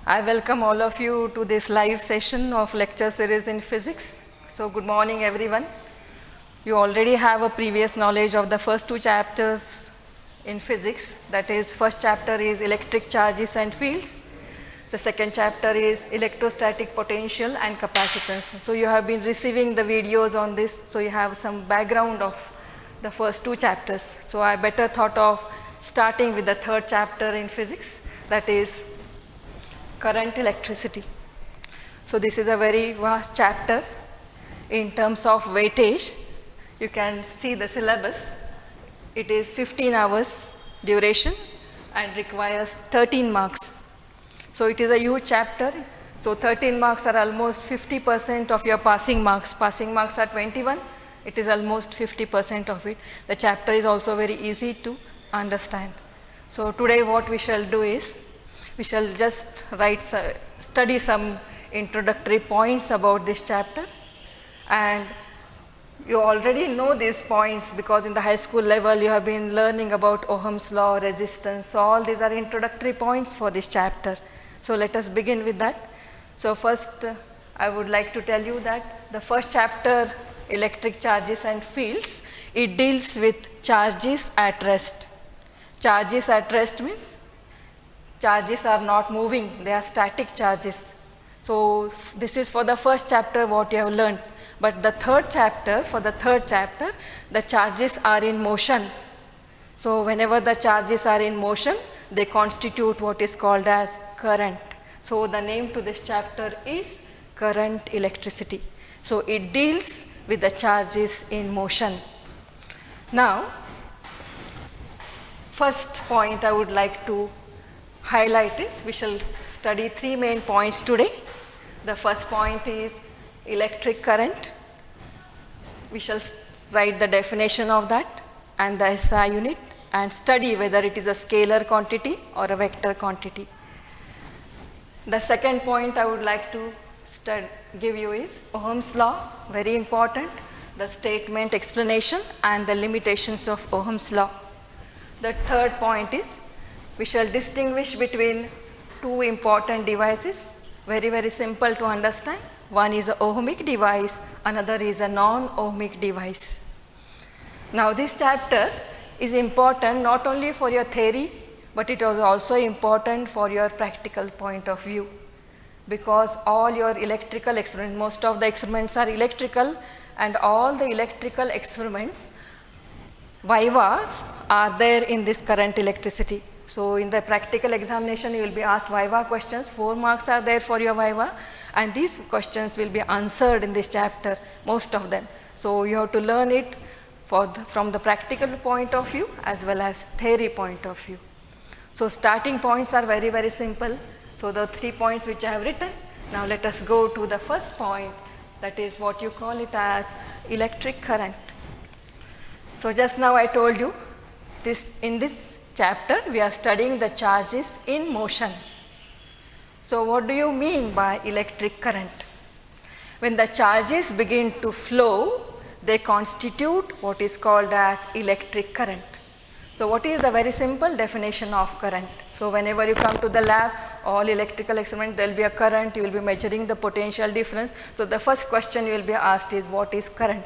I welcome all of you to this live session of lecture series in physics. So good morning everyone. You already have a previous knowledge of the first two chapters in physics. That is, first chapter is electric charges and fields. The second chapter is electrostatic potential and capacitance. So you have been receiving the videos on this, so you have some background of the first two chapters. So I better thought of starting with the third chapter in physics, that is current electricity. So this is a very vast chapter in terms of weightage. You can see the syllabus. It is 15 hours duration and requires 13 marks. So it is a huge chapter. So 13 marks are almost 50% of your passing marks. Passing marks are 21. It is almost 50% of it. The chapter is also very easy to understand. So today what we shall do is, we shall just study some introductory points about this chapter, and you already know these points because in the high school level you have been learning about Ohm's law, resistance. So all these are introductory points for this chapter. So let us begin with that. So first I would like to tell you that the first chapter, electric charges and fields, it deals with charges at rest. Charges at rest means charges are not moving, they are static charges. So this is for the first chapter what you have learned. But the third chapter, for the third chapter, the charges are in motion. So whenever the charges are in motion, they constitute what is called as current. So the name to this chapter is current electricity. So it deals with the charges in motion. Now, first point I would like to highlight is, we shall study three main points today. The first point is electric current. We shall write the definition of that and the SI unit and study whether it is a scalar quantity or a vector quantity. The second point I would like to give you is Ohm's law, very important, the statement, explanation and the limitations of Ohm's law. The third point is, we shall distinguish between two important devices, very, very simple to understand. One is an ohmic device, another is a non-ohmic device. Now this chapter is important not only for your theory, but it is also important for your practical point of view. Because all your electrical experiments, most of the experiments are electrical, and all the electrical experiments, vivas, are there in this current electricity. So in the practical examination you will be asked viva questions, 4 marks are there for your viva, and these questions will be answered in this chapter, most of them. So you have to learn it from the practical point of view as well as theory point of view. So starting points are very, very simple. So the 3 points which I have written. Now let us go to the first point, that is what you call it as electric current. So just now I told you, in this chapter we are studying the charges in motion. So what do you mean by electric current? When the charges begin to flow, they constitute what is called as electric current. So what is the very simple definition of current? So whenever you come to the lab, all electrical experiment, there will be a current, you will be measuring the potential difference. So the first question you will be asked is, what is current?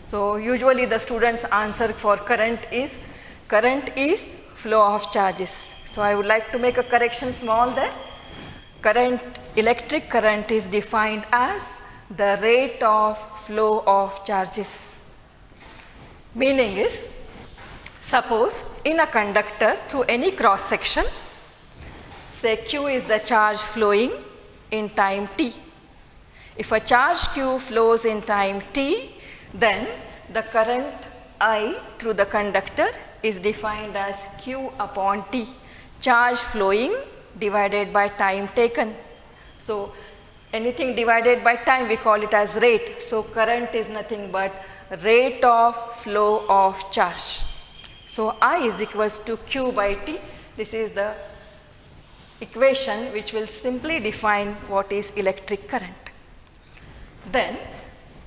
So usually the students' answer for current is flow of charges. So I would like to make a correction small there. Electric current is defined as the rate of flow of charges. Meaning is, suppose in a conductor through any cross section, say Q is the charge flowing in time t. If a charge Q flows in time t, then the current I through the conductor is defined as Q upon T, charge flowing divided by time taken. So anything divided by time we call it as rate. So current is nothing but rate of flow of charge. So I is equals to Q by T. This is the equation which will simply define what is electric current. Then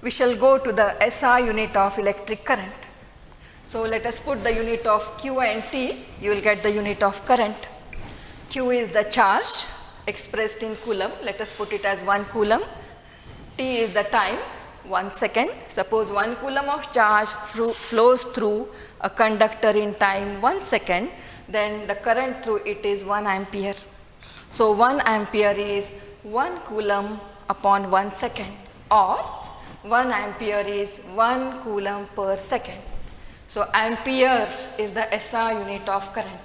we shall go to the SI unit of electric current. So let us put the unit of Q and T, you will get the unit of current. Q is the charge expressed in coulomb. Let us put it as 1 coulomb. T is the time, 1 second. Suppose 1 coulomb of charge flows through a conductor in time 1 second, then the current through it is 1 ampere. So 1 ampere is 1 coulomb upon 1 second, or 1 ampere is 1 coulomb per second. So ampere is the SI unit of current.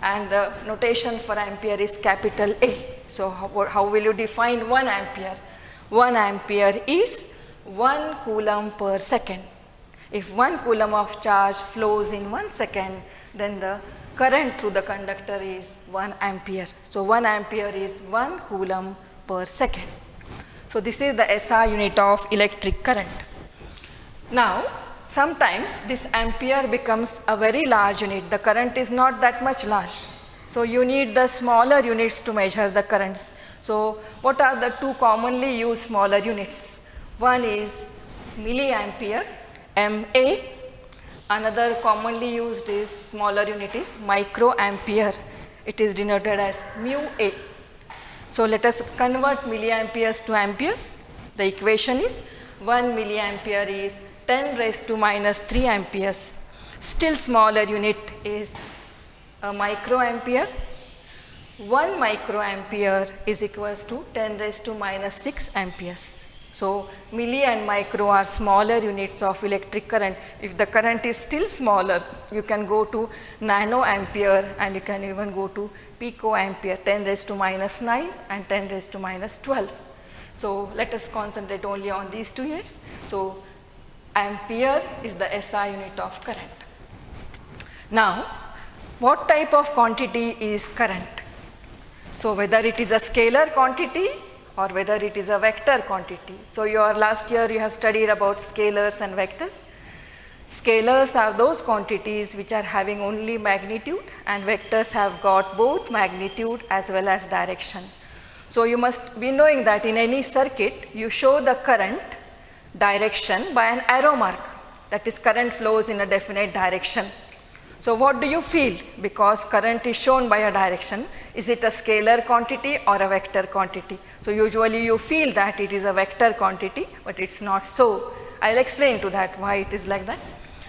And the notation for ampere is capital A. So how will you define 1 ampere? 1 ampere is 1 coulomb per second. If 1 coulomb of charge flows in 1 second, then the current through the conductor is 1 ampere. So 1 ampere is 1 coulomb per second. So this is the SI unit of electric current. Now, sometimes this ampere becomes a very large unit. The current is not that much large. So you need the smaller units to measure the currents. So what are the two commonly used smaller units? One is milliampere, MA. Another commonly used is smaller unit is microampere. It is denoted as mu A. So let us convert milliamperes to amperes. The equation is 1 milliampere is 10 raised to minus 3 amperes. Still smaller unit is a microampere. 1 microampere is equals to 10 raised to minus 6 amperes. So milli and micro are smaller units of electric current. If the current is still smaller, you can go to nanoampere, and you can even go to picoampere, 10 raised to minus 9 and 10 raised to minus 12. So let us concentrate only on these two units. So ampere is the SI unit of current. Now, what type of quantity is current? So whether it is a scalar quantity or whether it is a vector quantity. So last year you have studied about scalars and vectors. Scalars are those quantities which are having only magnitude, and vectors have got both magnitude as well as direction. So you must be knowing that in any circuit you show the current direction by an arrow mark, that is current flows in a definite direction. So what do you feel? Because current is shown by a direction, is it a scalar quantity or a vector quantity? So usually you feel that it is a vector quantity, but it's not so. I'll explain to that why it is like that.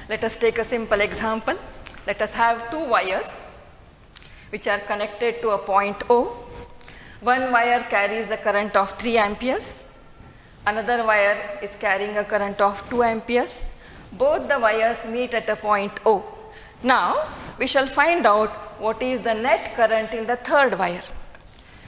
Let us take a simple example. Let us have two wires which are connected to a point O. One wire carries a current of 3 amperes. Another wire is carrying a current of 2 amperes. Both the wires meet at a point O. Now, we shall find out what is the net current in the third wire.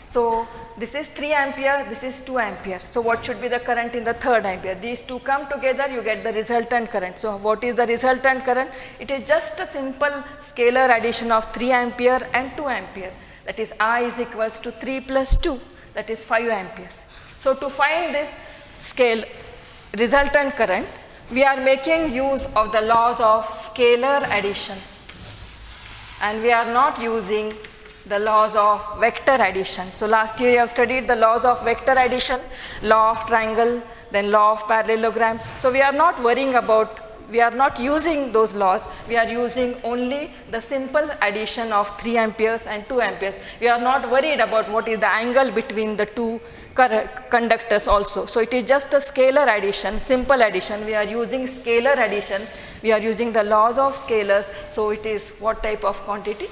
So, this is 3 ampere, this is 2 ampere. So, what should be the current in the third ampere? These two come together, you get the resultant current. So, what is the resultant current? It is just a simple scalar addition of 3 ampere and 2 ampere. That is, I is equals to 3 plus 2, that is 5 amperes. So, to find this resultant current, we are making use of the laws of scalar addition, and we are not using the laws of vector addition. So last year you have studied the laws of vector addition, law of triangle, then law of parallelogram. So we are not worrying about, we are not using those laws, we are using only the simple addition of 3 amperes and 2 amperes. We are not worried about what is the angle between the two conductors also. So it is just a scalar addition, simple addition. We are using scalar addition, we are using the laws of scalars. So it is what type of quantity?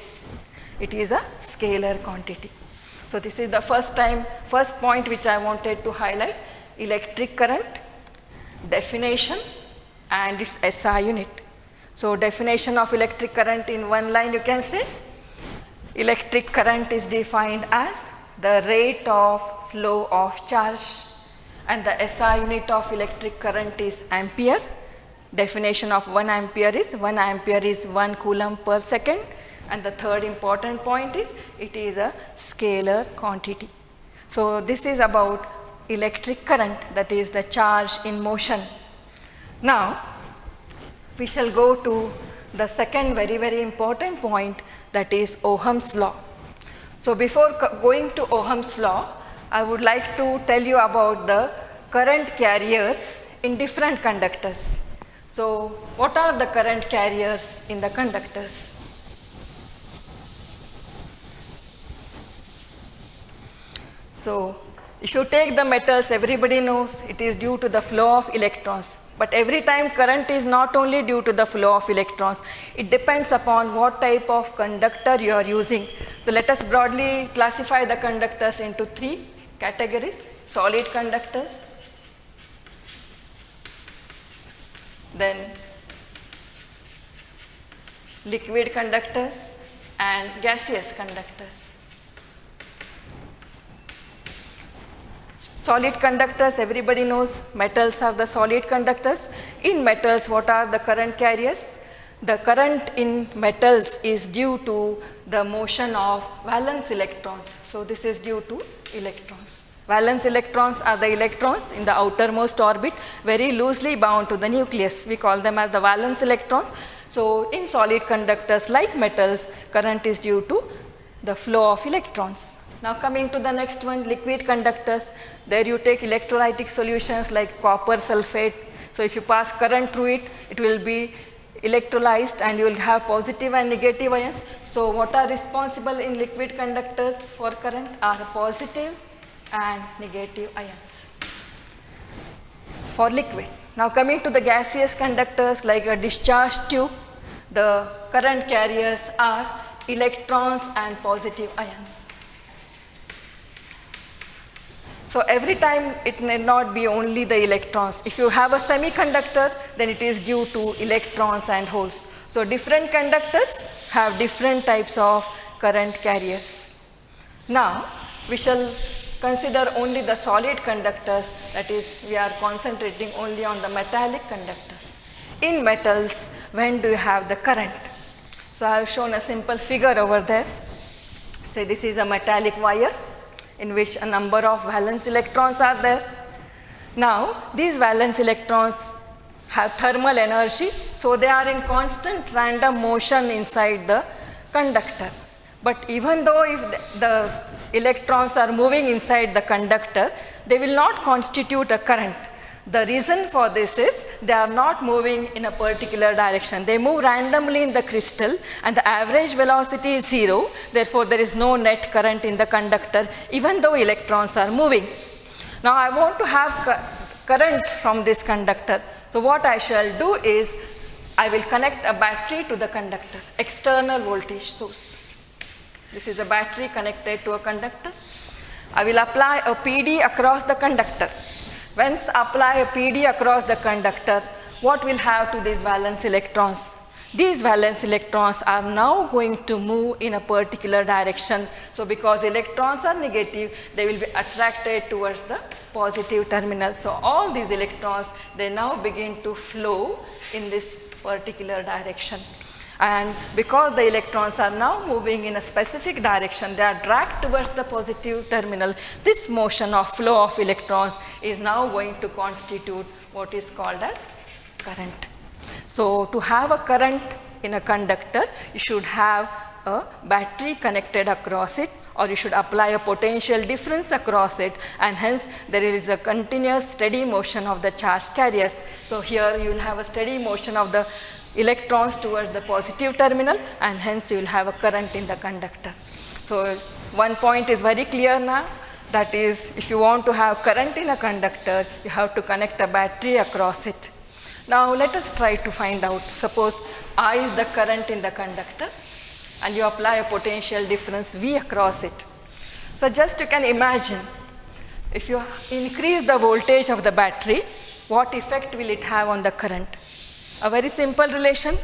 It is a scalar quantity. So this is the first point which I wanted to highlight: electric current, definition, and its SI unit. So definition of electric current in one line you can say, electric current is defined as the rate of flow of charge, and the SI unit of electric current is ampere. Definition of 1 ampere is 1 coulomb per second, and the third important point is it is a scalar quantity. So this is about electric current, that is the charge in motion. Now we shall go to the second very important point, that is Ohm's law. So before going to Ohm's law, I would like to tell you about the current carriers in different conductors. So what are the current carriers in the conductors? So if you take the metals, everybody knows it is due to the flow of electrons. But every time current is not only due to the flow of electrons, it depends upon what type of conductor you are using. So let us broadly classify the conductors into 3 categories: solid conductors, then liquid conductors, and gaseous conductors. Solid conductors, everybody knows metals are the solid conductors. In metals, what are the current carriers? The current in metals is due to the motion of valence electrons. So this is due to electrons. Valence electrons are the electrons in the outermost orbit, very loosely bound to the nucleus. We call them as the valence electrons. So in solid conductors like metals, current is due to the flow of electrons. Now coming to the next one, liquid conductors. There you take electrolytic solutions like copper sulfate. So if you pass current through it, it will be electrolyzed and you will have positive and negative ions. So what are responsible in liquid conductors for current are positive and negative ions for liquid. Now coming to the gaseous conductors like a discharge tube, the current carriers are electrons and positive ions. So every time it may not be only the electrons. If you have a semiconductor, then it is due to electrons and holes. So different conductors have different types of current carriers. Now we shall consider only the solid conductors, that is, we are concentrating only on the metallic conductors. In metals, when do you have the current? So I have shown a simple figure over there. Say this is a metallic wire in which a number of valence electrons are there. Now these valence electrons have thermal energy, so they are in constant random motion inside the conductor. But even though if the electrons are moving inside the conductor, they will not constitute a current. The reason for this is they are not moving in a particular direction. They move randomly in the crystal and the average velocity is 0. Therefore, there is no net current in the conductor even though electrons are moving. Now, I want to have current from this conductor. So, what I shall do is I will connect a battery to the conductor, external voltage source. This is a battery connected to a conductor. I will apply a PD across the conductor. Once apply a PD across the conductor, what will have to these valence electrons? These valence electrons are now going to move in a particular direction. So because electrons are negative, they will be attracted towards the positive terminal. So all these electrons, they now begin to flow in this particular direction. And because the electrons are now moving in a specific direction, they are dragged towards the positive terminal. This motion of flow of electrons is now going to constitute what is called as current. So to have a current in a conductor, you should have a battery connected across it, or you should apply a potential difference across it, and hence there is a continuous steady motion of the charge carriers. So here you will have a steady motion of the electrons towards the positive terminal, and hence you will have a current in the conductor. So one point is very clear now, that is, if you want to have current in a conductor, you have to connect a battery across it. Now let us try to find out. Suppose I is the current in the conductor and you apply a potential difference V across it. So just you can imagine, if you increase the voltage of the battery, what effect will it have on the current? A very simple relation.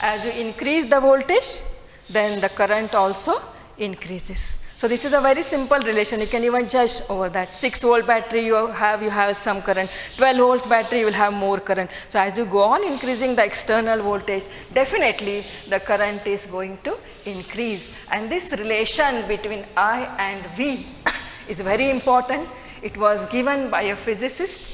As you increase the voltage, then the current also increases. So this is a very simple relation. You can even judge over that. 6-volt battery you have some current. 12 volts battery, you will have more current. So as you go on increasing the external voltage, definitely the current is going to increase. And this relation between I and V is very important. It was given by a physicist.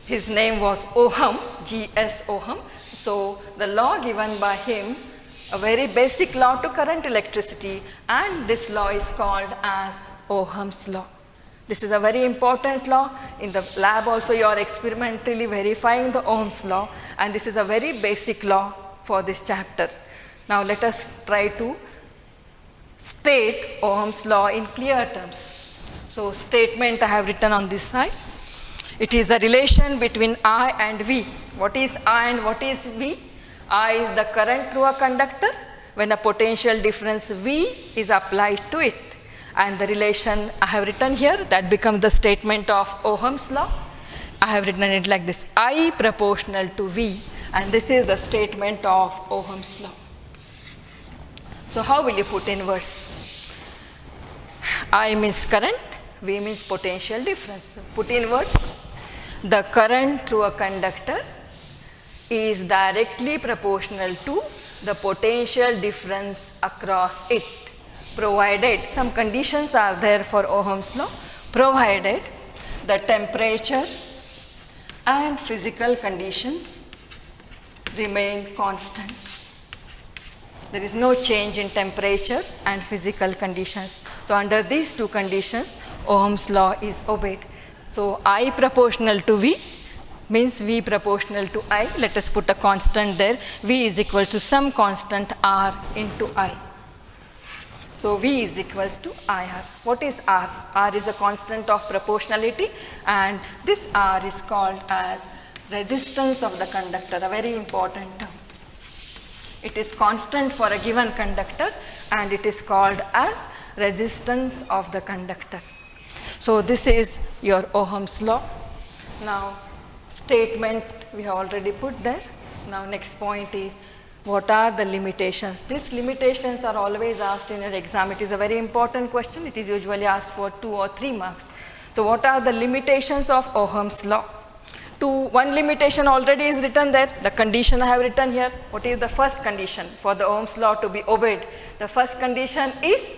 His name was Ohm, G.S. Ohm. So the law given by him, a very basic law to current electricity, and this law is called as Ohm's law. This is a very important law. In the lab also you are experimentally verifying the Ohm's law, and this is a very basic law for this chapter. Now let us try to state Ohm's law in clear terms. So statement I have written on this side. It is a relation between I and V. What is I and what is V? I is the current through a conductor when a potential difference V is applied to it. And the relation I have written here, that becomes the statement of Ohm's law. I have written it like this, I proportional to V, and this is the statement of Ohm's law. So how will you put in words? I means current, V means potential difference. Put in words, the current through a conductor is directly proportional to the potential difference across it, provided some conditions are there for Ohm's law, provided the temperature and physical conditions remain constant. There is no change in temperature and physical conditions. So under these two conditions, Ohm's law is obeyed. So I proportional to V means V proportional to I. Let us put a constant there. V is equal to some constant R into I. So V is equals to IR. What is R? R is a constant of proportionality, and this R is called as resistance of the conductor, a very important term. It is constant for a given conductor and it is called as resistance of the conductor. So this is your Ohm's law. Now statement we have already put there. Now next point is, what are the limitations? These limitations are always asked in your exam. It is a very important question. It is usually asked for 2 or 3 marks. So what are the limitations of Ohm's law? One limitation already is written there. The condition I have written here. What is the first condition for the Ohm's law to be obeyed? The first condition is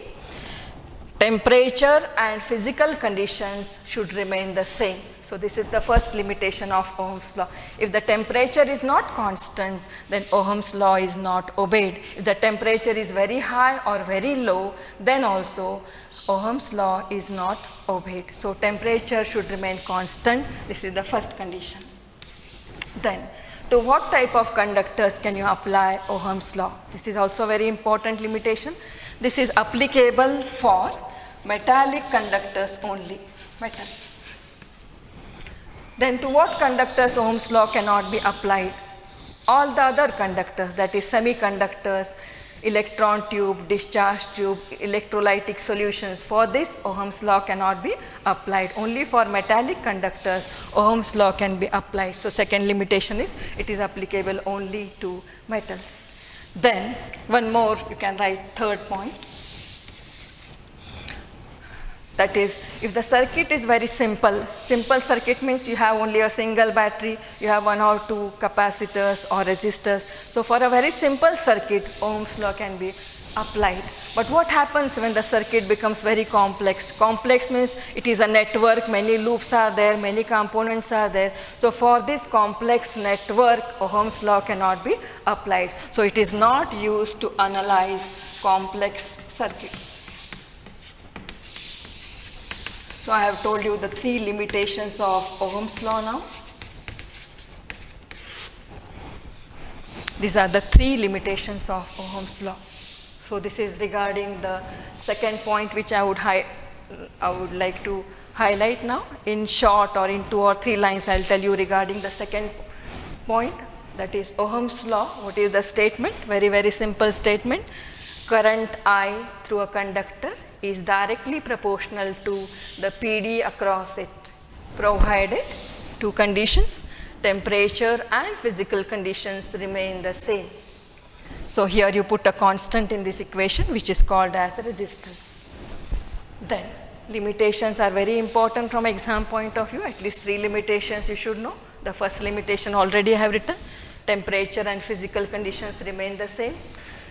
temperature and physical conditions should remain the same. So this is the first limitation of Ohm's law. If the temperature is not constant, then Ohm's law is not obeyed. If the temperature is very high or very low, then also Ohm's law is not obeyed. So temperature should remain constant. This is the first condition. Then, to what type of conductors can you apply Ohm's law? This is also very important limitation. This is applicable for metallic conductors only, metals. Then to what conductors Ohm's law cannot be applied? All the other conductors, that is semiconductors, electron tube, discharge tube, electrolytic solutions. For this, Ohm's law cannot be applied. Only for metallic conductors, Ohm's law can be applied. So second limitation is, it is applicable only to metals. Then one more, you can write third point. That is, if the circuit is very simple, simple circuit means you have only a single battery, you have 1 or 2 capacitors or resistors. So for a very simple circuit, Ohm's law can be applied. But what happens when the circuit becomes very complex? Complex means it is a network, many loops are there, many components are there. So for this complex network, Ohm's law cannot be applied. So it is not used to analyze complex circuits. So I have told you the 3 limitations of Ohm's law now. These are the 3 limitations of Ohm's law. So this is regarding the second point which I would like to highlight now. In short, or in 2 or 3 lines, I will tell you regarding the second point, that is Ohm's law. What is the statement? Very, very simple statement. Current I through a conductor is directly proportional to the PD across it, provided 2 conditions, temperature and physical conditions remain the same. So here you put a constant in this equation which is called as resistance. Then limitations are very important from exam point of view. At least 3 limitations you should know. The first limitation already I have written. Temperature and physical conditions remain the same.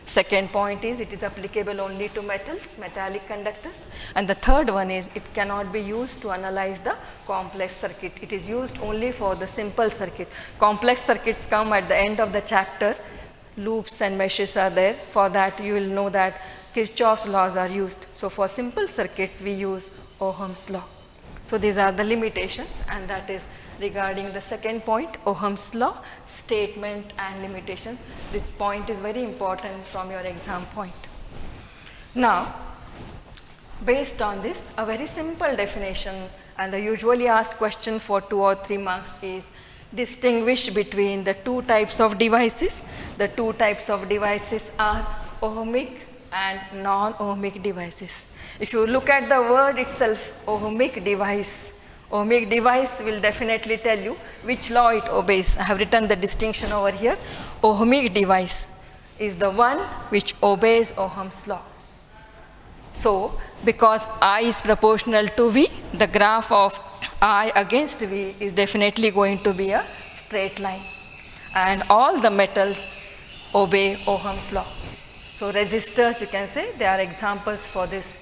Second point is, it is applicable only to metals, metallic conductors. And the third one is, it cannot be used to analyze the complex circuit. It is used only for the simple circuit. Complex circuits come at the end of the chapter. Loops and meshes are there. For that you will know that Kirchhoff's laws are used. So for simple circuits we use Ohm's law. So these are the limitations, and that is regarding the second point, Ohm's law, statement and limitation. This point is very important from your exam point. Now, based on this, a very simple definition and the usually asked question for 2 or 3 marks is distinguish between the two types of devices. The two types of devices are ohmic and non-ohmic devices. If you look at the word itself, ohmic device will definitely tell you which law it obeys. I have written the distinction over here. Ohmic device is the one which obeys Ohm's law. So, because I is proportional to V, the graph of I against V is definitely going to be a straight line. And all the metals obey Ohm's law. So, resistors, you can say, they are examples for this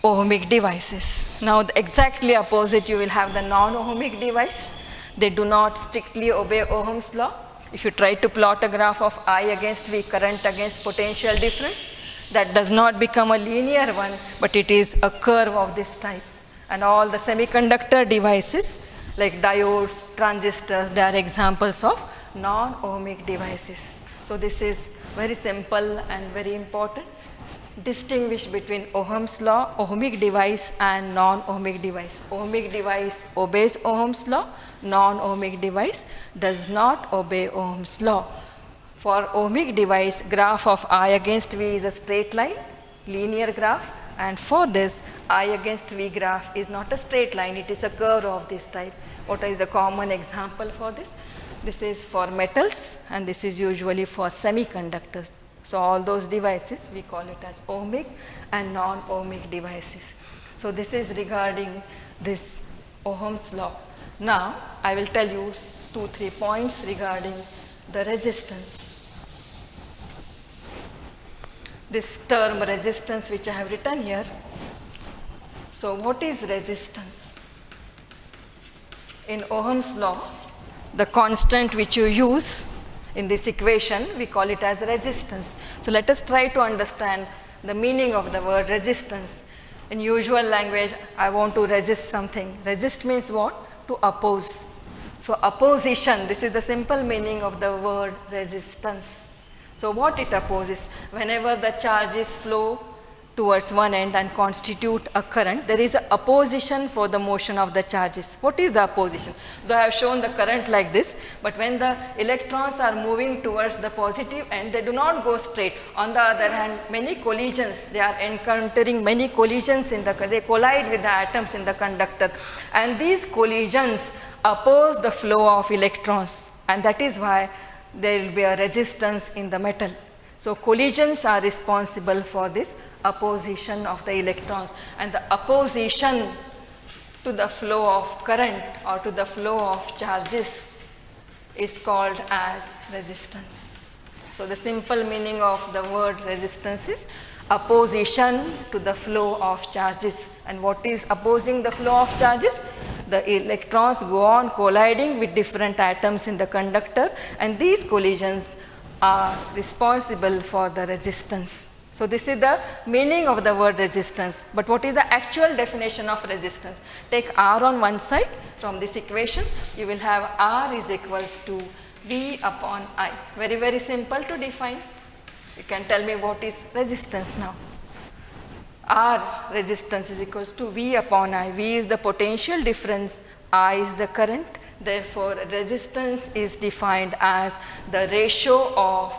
ohmic devices. Now, the exactly opposite, you will have the non-ohmic device. They do not strictly obey Ohm's law. If you try to plot a graph of I against V, current against potential difference, that does not become a linear one, but it is a curve of this type. And all the semiconductor devices like diodes, transistors, they are examples of non-ohmic devices. So this is very simple and very important. Distinguish between Ohm's law, ohmic device and non-ohmic device. Ohmic device obeys Ohm's law, non-ohmic device does not obey Ohm's law. For ohmic device, graph of I against V is a straight line, linear graph, and for this, I against V graph is not a straight line, it is a curve of this type. What is the common example for this? This is for metals, and this is usually for semiconductors. So all those devices, we call it as ohmic and non-ohmic devices. So this is regarding this Ohm's law. Now, I will tell you 2-3 points regarding the resistance. This term resistance which I have written here. So what is resistance? In Ohm's law, the constant which you use in this equation, we call it as resistance. So let us try to understand the meaning of the word resistance. In usual language, I want to resist something. Resist means what? To oppose. So opposition, this is the simple meaning of the word resistance. So what it opposes? Whenever the charges flow towards one end and constitute a current, there is an opposition for the motion of the charges. What is the opposition? Though I have shown the current like this, but when the electrons are moving towards the positive end, they do not go straight. On the other hand, many collisions, they are encountering many collisions they collide with the atoms in the conductor. And these collisions oppose the flow of electrons, and that is why there will be a resistance in the metal. So collisions are responsible for this opposition of the electrons, and the opposition to the flow of current or to the flow of charges is called as resistance. So the simple meaning of the word resistance is opposition to the flow of charges. And what is opposing the flow of charges? The electrons go on colliding with different atoms in the conductor, and these collisions are responsible for the resistance. So this is the meaning of the word resistance. But what is the actual definition of resistance? Take R on one side. From this equation, you will have R is equals to V upon I. Very, very simple to define. You can tell me what is resistance now. R resistance is equals to V upon I. V is the potential difference, I is the current. Therefore, resistance is defined as the ratio of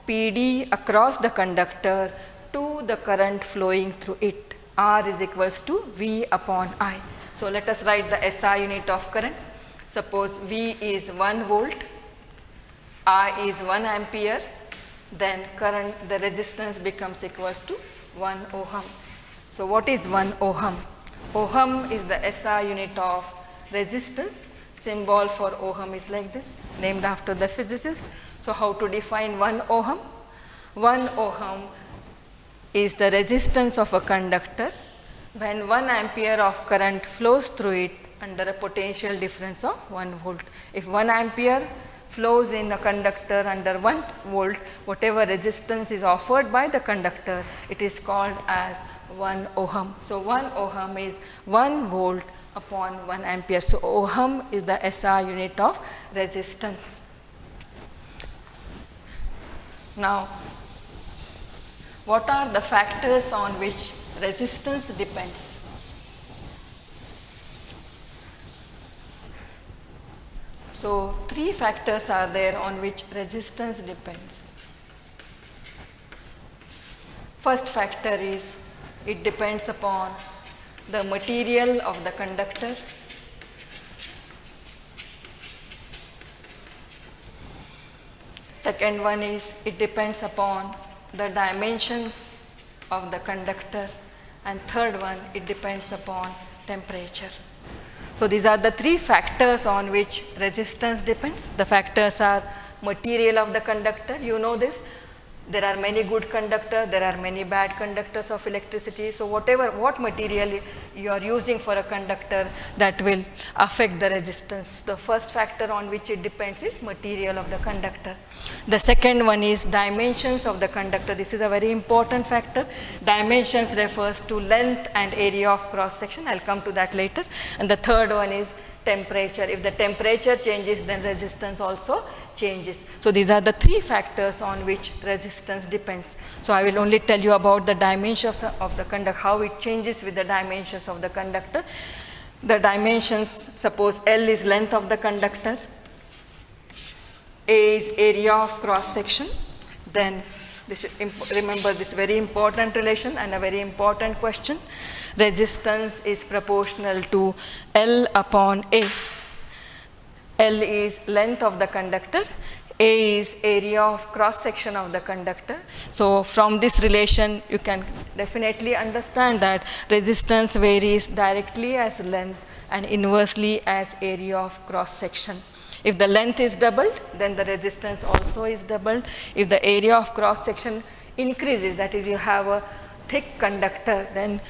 PD across the conductor to the current flowing through it. R is equals to V upon I. So let us write the SI unit of current. Suppose V is 1 volt, I is 1 ampere, then current, the resistance becomes equals to 1 ohm. So what is 1 ohm? Ohm is the SI unit of resistance. Symbol for ohm is like this, named after the physicist. So how to define 1 ohm? 1 ohm is the resistance of a conductor when 1 ampere of current flows through it under a potential difference of 1 volt. If 1 ampere flows in a conductor under 1 volt, whatever resistance is offered by the conductor, it is called as 1 ohm. So 1 ohm is 1 volt upon 1 ampere. So ohm is the SI unit of resistance. Now, what are the factors on which resistance depends? So, three factors are there on which resistance depends. First factor is it depends upon the material of the conductor. Second one is it depends upon the dimensions of the conductor, and third one it depends upon temperature. So these are the three factors on which resistance depends. The factors are material of the conductor, you know this. There are many good conductors, there are many bad conductors of electricity. So what material you are using for a conductor, that will affect the resistance. The first factor on which it depends is material of the conductor. The second one is dimensions of the conductor. This is a very important factor. Dimensions refers to length and area of cross section. I'll come to that later. And the third one is temperature. If the temperature changes, then resistance also changes. So these are the three factors on which resistance depends. So I will only tell you about the dimensions of the conductor, how it changes with the dimensions of the conductor. The dimensions, suppose L is length of the conductor, A is area of cross section, then remember this very important relation and a very important question. Resistance is proportional to L upon A. L is length of the conductor, A is area of cross section of the conductor. So from this relation you can definitely understand that resistance varies directly as length and inversely as area of cross section. If the length is doubled, then the resistance also is doubled. If the area of cross section increases, that is you have a thick conductor, then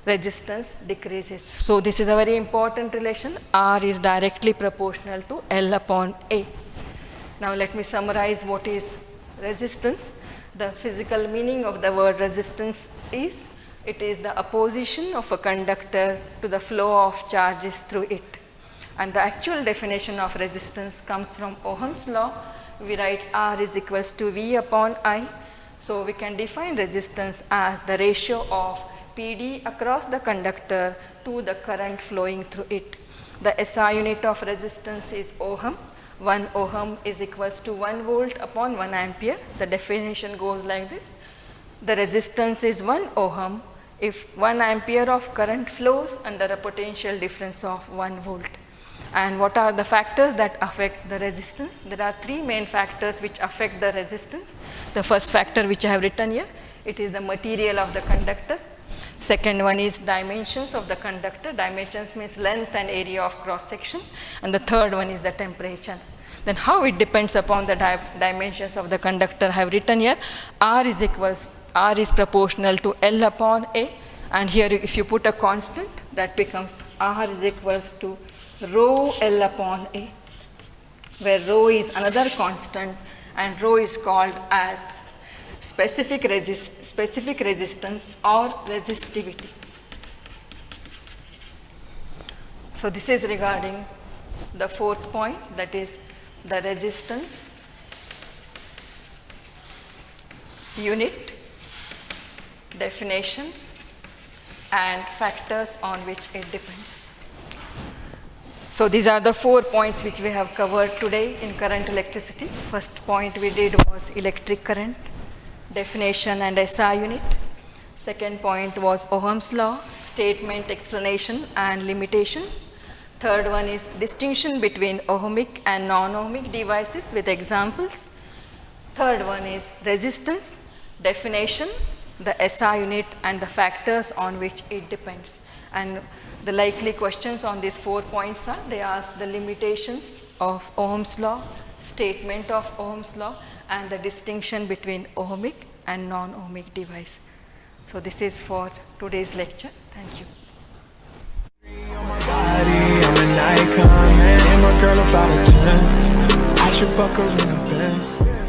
resistance decreases. So this is a very important relation. R is directly proportional to L upon A. Now let me summarize what is resistance. The physical meaning of the word resistance is, it is the opposition of a conductor to the flow of charges through it. And the actual definition of resistance comes from Ohm's law. We write R is equals to V upon I. So we can define resistance as the ratio of PD across the conductor to the current flowing through it. The SI unit of resistance is Ohm. 1 Ohm is equals to 1 volt upon 1 ampere. The definition goes like this. The resistance is 1 Ohm if 1 ampere of current flows under a potential difference of 1 volt. And what are the factors that affect the resistance? There are three main factors which affect the resistance. The first factor which I have written here, it is the material of the conductor. Second one is dimensions of the conductor. Dimensions means length and area of cross section. And the third one is the temperature. Then how it depends upon the dimensions of the conductor I have written here. R is proportional to L upon A. And here if you put a constant, that becomes R is equals to rho L upon A, where rho is another constant and rho is called as specific resistance or resistivity. So this is regarding the fourth point, that is the resistance unit, definition and factors on which it depends. So these are the 4 points which we have covered today in current electricity. First point we did was electric current, definition and SI unit. Second point was Ohm's law, statement, explanation and limitations. Third one is distinction between ohmic and non-ohmic devices with examples. Third one is resistance, definition, the SI unit and the factors on which it depends. And the likely questions on these 4 points are, they ask the limitations of Ohm's law, statement of Ohm's law, and the distinction between ohmic and non-ohmic device. So this is for today's lecture. Thank you. I'm an icon, man. And my girl about a 10. I should fuck her in the Benz.